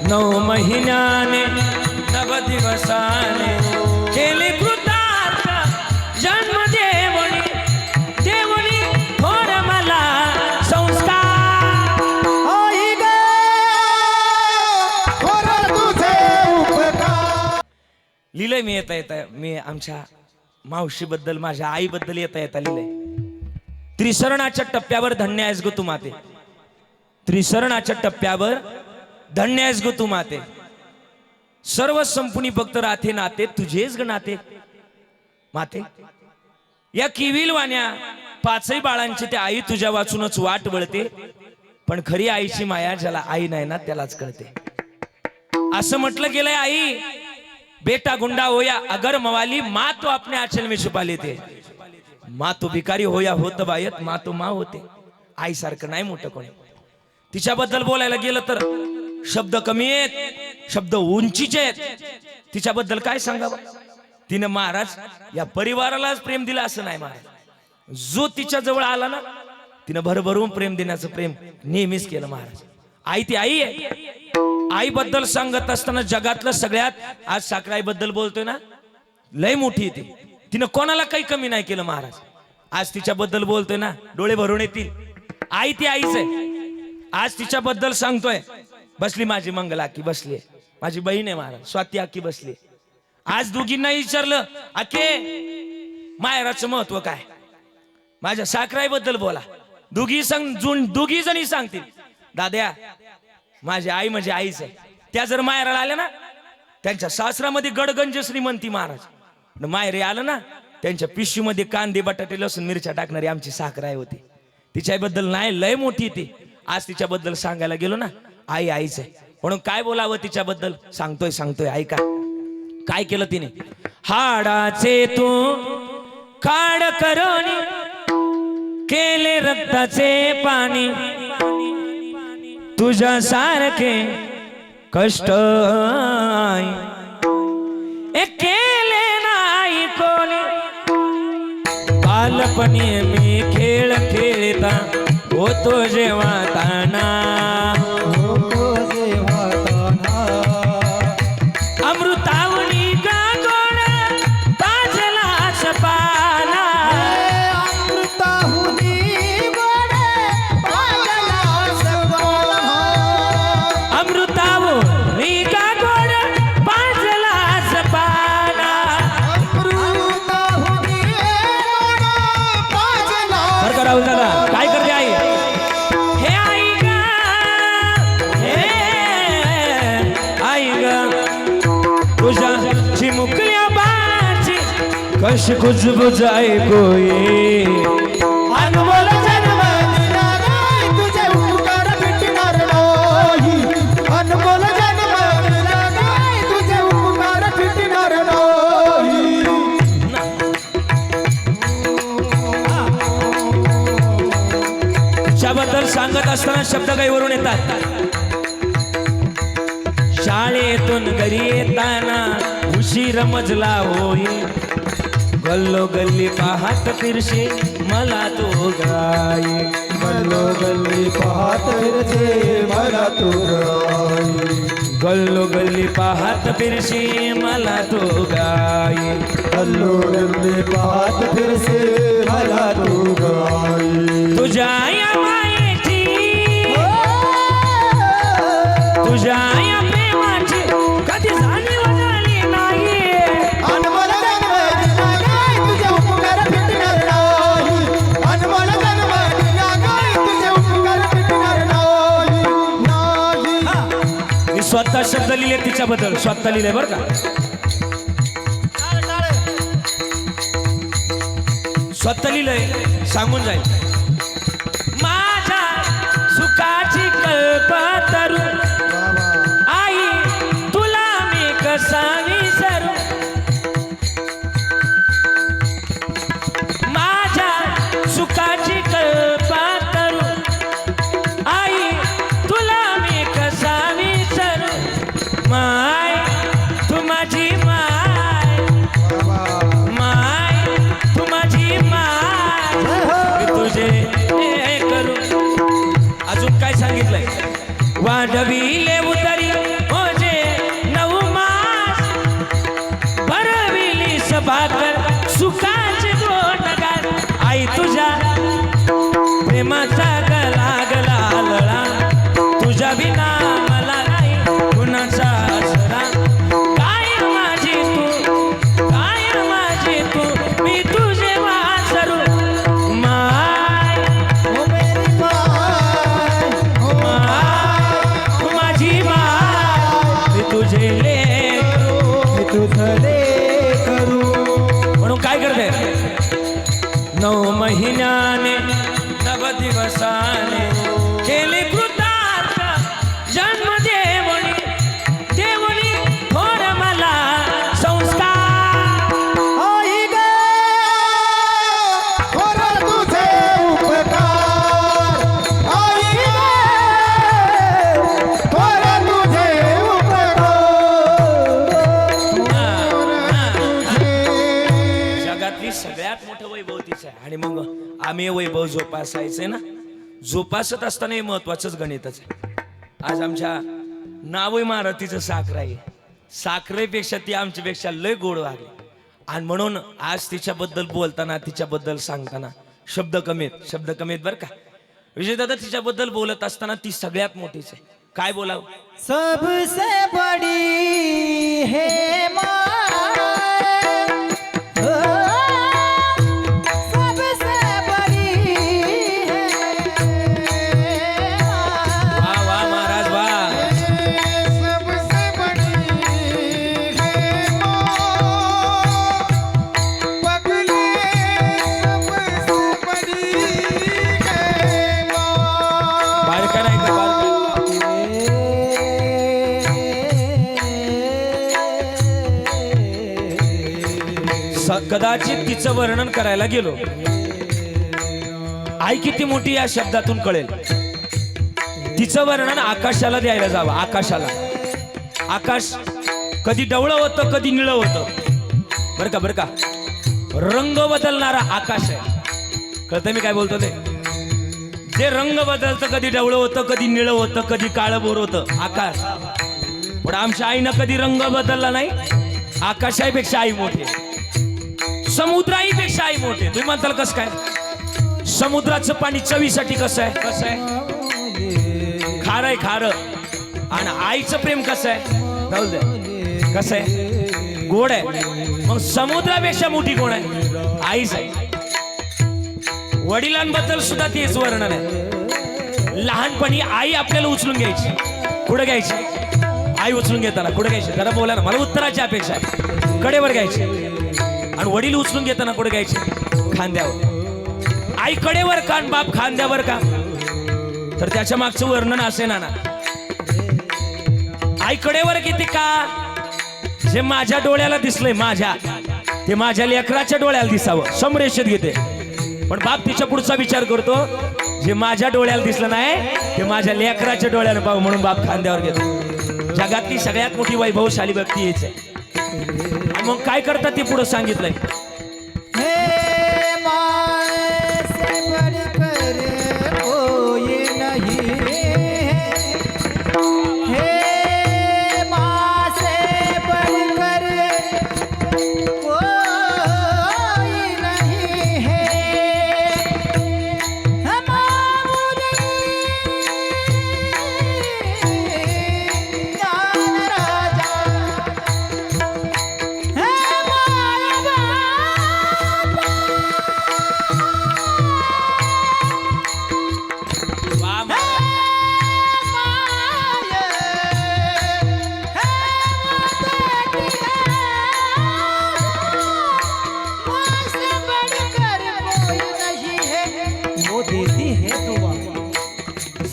9 महिन्याने 9 दिवसाने केले कृतार्थ जन्म देवणी देवणी थोर मला संस्कार आई ग थोर तुझे उपकार. लिहिलंय मी येता मी आमच्या मावशीबद्दल माझ्या आईबद्दल येता लिहिलंय. त्रिसरणाच्या टप्प्यावर धन्य आहेस ग तू माते. त्रिसरणाच्या टप्प्यावर धन्य आहेस ग तू माते. सर्व संपुनी भक्त राथे नाते तुझेच ग नाते माते. या किविल वाण्या 5ही बाळांची त्या आई तुझ्या वाचूनच वाट वळते. पण खरी आईची माया ज्याला आई नाही ना त्यालाच कळते. असं म्हटलं गेलंय आई बेटा गुंडा होया अगर मवाली माँ तो अपने आंचल में छुपा लेते. माँ तो भिकारी होया होत बायत माँ तो माँ होते. आई सारखं नाही मोठं कोणी. तिच्याबद्दल बोलायला गेलं तर शब्द कमी आहेत शब्द उंचीचे आहेत. तिच्याबद्दल काय सांगावं. तिने महाराज या परिवारालाच प्रेम दिलं असं नाही महाराज. जो तिच्या जवळ आला ना तिने भरभरून प्रेम देण्याचं प्रेम नेहमीच केलं महाराज. आई ती आई आहे. आई बद्दल सांगत असताना जगातलं सगळ्यात आज साखराई बद्दल बोलतोय ना लय मोठी ती. तिनं कोणाला काही कमी नाही केलं महाराज. आज तिच्याबद्दल बोलतोय ना डोळे भरून येतील. आई ती आईच आहे. आज तिच्याबद्दल सांगतोय. बसली माझी मंगला आकी बसली माझी बहीण आहे महाराज स्वाती आकी बसली. आज दोघींना विचारलं आके मायराचं महत्व काय. माझ्या साखराई बद्दल बोला. दोघी जणी सांगतील दाद्या माझी आई म्हणजे आईच आहे. त्या जर मायराला आल्या ना त्यांच्या सासरामध्ये गडगंज श्रीमंती महाराज. मायरे आलं ना त्यांच्या पिशवीमध्ये कांदे बटाटे लसूण मिरच्या टाकणारी आमची साखराई होती. तिच्याबद्दल नाही लय मोठी ती. आज तिच्याबद्दल सांगायला गेलो ना आई आईच आहे. म्हणून काय बोलावं तिच्याबद्दल सांगतोय ऐका. काय केलं तिने. हाडाचे तू काढ करोनी केले रक्ताचे पाणी तुझ्या सारखे कष्ट केले नाही कोणी. बालपणी मी खेळ खेळता होतो जेव्हा ताना अमृतावणी गागोड पाजलाच पाना. अमृतावणी गागोड पाजलाच पाना. बरं का राहुल दादा काय करते आई. हे आई ग हे आई ग तुझ्या चिमुकल्या बाची कशी खुशबुजाई कोई. अनमोल जन्म दिला नाही तुझे उपकार भेटणार नाही. अनमोल जन्म दिला नाही तुझे उपकार भेटणार नाही. त्याबद्दल सांगत असताना शब्द काही वरून येतात. शाळेतून घरी येताना उशीर मजला होई गल्लो गल्ली पाहत फिरशी मला तो गाई. गल्लो गल्ली पाहत फिरसे मला तू गाई. गल्लो गल्ली पाहत फिरशी मला तो गाई. गल्लो गल्ली पाहत फिरसे मला तू गाई. तुझ्या या मायेची तुझ्या या प्रेमाची कधी जाणीव झाली नाही. अनमोल जन्म दिला नाही तुझे उपकार भेटणार नाही. अनमोल जन्म दिला नाही तुझे उपकार भेटणार नाही. मी स्वतः शब्द लिहिले तिच्याबद्दल स्वतः लिहिले बरं का. स्वतः लिहिलंय सांगून जाईल. माझ्या सुखाची कल्पतरू आई तुला मी कसा विसरू. माझ्या सुखाची कल्पतरू आई तुला मी कसा विसरू. माय तू माझी माय माय तू माझी माय मी तुझे हे करू. अजून काय सांगितलंय. वाढवी आम्ही वैभव जोपासायचंय ना, जोपासत असताना हे महत्वाचंच गणितच आहे. आज आमच्या नाव इमारतीचं साखर आहे, साखरेपेक्षा ती आमच्यापेक्षा लय गोड वागली. आणि म्हणून आज तिच्याबद्दल बोलताना, तिच्याबद्दल सांगताना शब्द कमीत बरं का. विजयदादा तिच्याबद्दल बोलत असताना ती सगळ्यात मोठीच आहे. काय बोलावं. सबसे बड़ी है माँ, ओ, सबसे बड़ी है माँ, वा वा महाराज वा. सबसे बड़ी है माँ, पगले सबसे बड़ी है माँ. बारका नाही का बारका. कदाचित तिचं वर्णन करायला गेलो, आई किती मोठी या शब्दातून कळेल. तिचं वर्णन आकाशाला द्यायला जावं. आकाशाला, आकाश कधी डवळं होतं, कधी निळं होतं. बरं का रंग बदलणारा आकाश आहे. कळतं मी काय बोलतो ते. जे रंग बदलतं, कधी डवळं होतं, कधी निळं होतं, कधी काळं बोर होतं आकाश. पण आमच्या आईनं कधी रंग बदलला नाही. आकाशापेक्षा आई मोठी, समुद्राईपेक्षा आई मोठी. तुम्ही म्हणताल कसं काय. समुद्राचं पाणी चवीसाठी कसं आहे, खारं. आणि आईचं प्रेम कसं आहे, राहू दे, कसं आहे, गोड आहे. मग समुद्रापेक्षा मोठी कोण आहे, आईच आहे. वडिलांबद्दल सुद्धा तेच वर्णन आहे. लहानपणी आई आपल्याला उचलून घ्यायची. कुठं घ्यायची आई उचलून घेताना, कुठं घ्यायची जरा बोला ना, मला उत्तराची अपेक्षा आहे. कडेवर घ्यायची. आणि वडील उचलून घेताना कुठे घ्यायचे, खांद्यावर. आई कडेवर का आणि बाप खांद्यावर का, तर त्याच्या मागचं वर्णन असे ना. आई कडेवर किती का, जे माझ्या डोळ्याला दिसलंय, ते माझ्या लेकराच्या डोळ्याला दिसावं, समरेषेत घेते. पण बाप तिच्या पुढचा विचार करतो, जे माझ्या डोळ्याला दिसलं नाही ते माझ्या लेकराच्या डोळ्याला पाहू, म्हणून बाप खांद्यावर घेतो. जगातली सगळ्यात मोठी वैभवशाली व्यक्ती हेच आहे. मग काय करतात ते पुढे सांगितलंय. हे माँ से बढ़कर कोई नहीं है, हे माँ से बढ़कर कोई नहीं है, हमारे ज्ञान राजा देती है दुआ.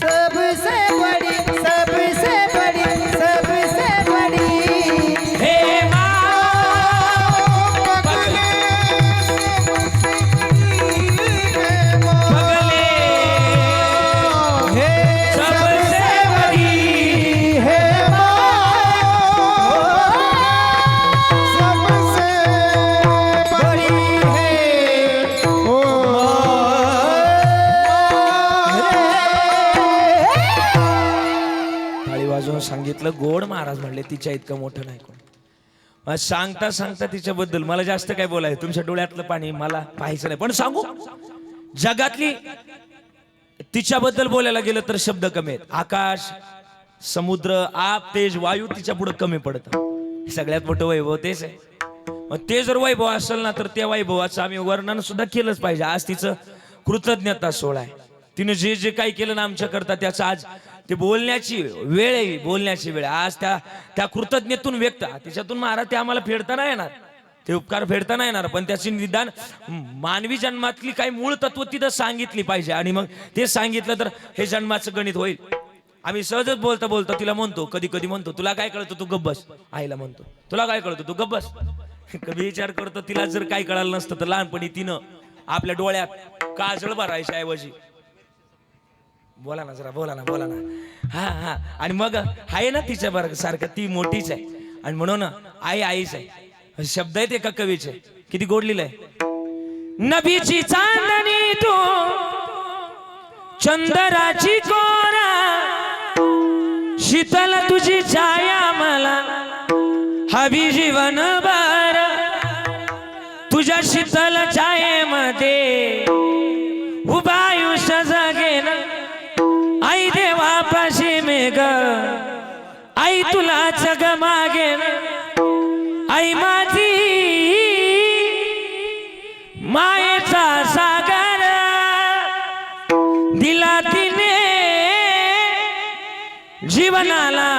सबसे बड़ी, सबसे बड़ी, सबसे बड़ी हे पगले हे सबसे बड़ी है सबसे बड़ी है ओ. टाळी वाजवून सांगितलं. गोड महाराज म्हणले तिच्या इतकं मोठं नाही कोण. मग सांगता सांगता तिच्याबद्दल मला जास्त काय बोलायचं, तुमच्या डोळ्यातलं पाणी मला पाहायचं नाही. पण सांगू, जगातली तिच्याबद्दल बोलायला गेलं तर शब्द कमी आहेत. आकाश, समुद्र, आप, तेज, वायू तिच्या पुढे कमी पडतं. सगळ्यात मोठं वैभव तेच आहे. मग ते जर वैभव असेल ना, तर त्या वैभवाचं आम्ही वर्णन सुद्धा केलंच पाहिजे. आज तिचं कृतज्ञता सोहळा आहे. तिने जे जे काही केलं ना आमच्या करता, त्याचं आज ते बोलण्याची वेळ आहे, बोलण्याची वेळ. आज त्या कृतज्ञतेतून व्यक्त, त्याच्यातून महाराज ते आम्हाला फेडता नाही येणार, ते उपकार फेडता नाही येणार. पण त्याची निदान मानवी जन्मातली काही मूळ तत्व तिथं सांगितली पाहिजे. आणि मग ते सांगितलं तर हे जन्माचं गणित होईल. आम्ही सहजच बोलता बोलता तिला म्हणतो, कधी कधी म्हणतो, तुला काय कळतं तू गब्बस. आईला म्हणतो, तुला काय कळतं तू गब्बस. कधी विचार करतो, तिला जर काही कळालं नसतं तर लहानपणी तिनं आपल्या डोळ्यात काजळ भरायच्या ऐवजी बोला ना जरा, बोला ना. हा. आणि मग आहे ना तिच्या बरं सारखं, ती मोठीच आहे. आणि म्हणून आईच आहे. शब्द आहेत एका कवीचे, किती गोड लिहिलंय. नबीची चांदणी मी तू चंदराची कोरा शीतल तुझी छाया मला हवी जीवनभर तुझ्या शीतल छायेमध्ये उभा आयुष्य जगेन आई देवापाशी मेघ आई तुलाच ग मागेन आई माझी मायेचा सागर दिला तिने जीवनाला